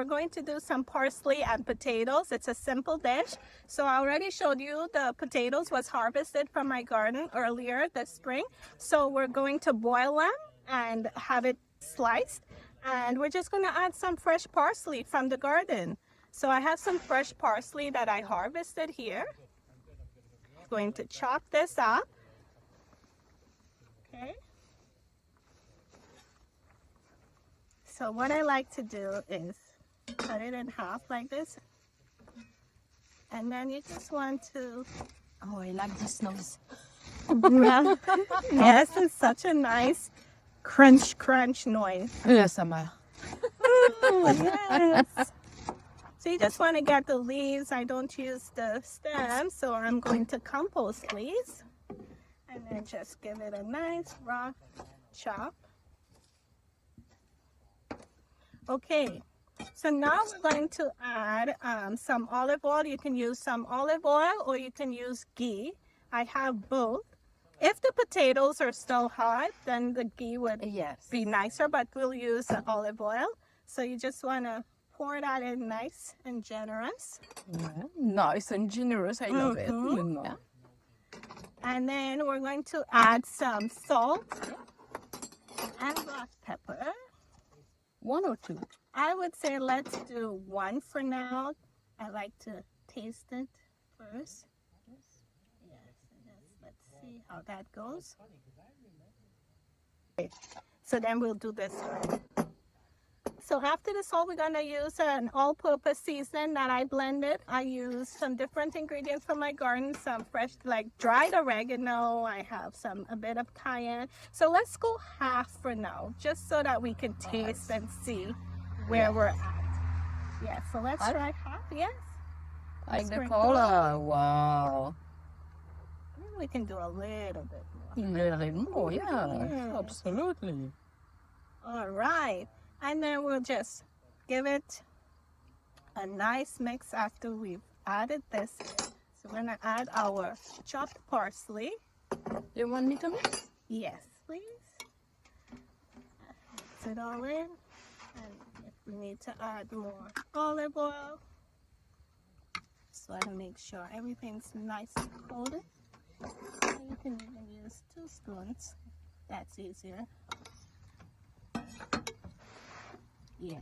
we're going to do some parsley and potatoes. It's a simple dish. So I already showed you the potatoes was harvested from my garden earlier this spring. So we're going to boil them and have it sliced. And we're just going to add some fresh parsley from the garden. So I have some fresh parsley that I harvested here. I'm going to chop this up. Okay. So what I like to do is cut it in half like this. And then you just want to... Oh, I like this noise. Yes, it's such a nice crunch, crunch noise. Yes, Amaya. Yes. So you just want to get the leaves. I don't use the stem, so I'm going to compost leaves. And then just give it a nice rough chop. Okay, so now we're going to add some olive oil. You can use some olive oil or you can use ghee. I have both. If the potatoes are still hot, then the ghee would be nicer, but we'll use the olive oil. So you just want to pour that in nice and generous. Yeah, nice and generous. I love it. You know. Yeah. And then we're going to add some salt and black pepper. 1 or 2? I would say let's do 1 for now. I like to taste it first. Yes, let's see how that goes. Okay. So then we'll do this one. So after the salt, we're going to use an all-purpose season that I blended. I used some different ingredients from my garden, some fresh, like dried oregano. I have a bit of cayenne. So let's go half for now, just so that we can taste and see where we're at. Yeah, so let's try half, yes. Like the color, wow. We can do a little bit more. A little more, yeah, absolutely. All right. And then we'll just give it a nice mix after we've added this. So we're going to add our chopped parsley. You want me to mix? Yes, please. Mix it all in. And if we need to add more olive oil, just want to make sure everything's nice and coated. You can even use 2 spoons. That's easier. Yeah.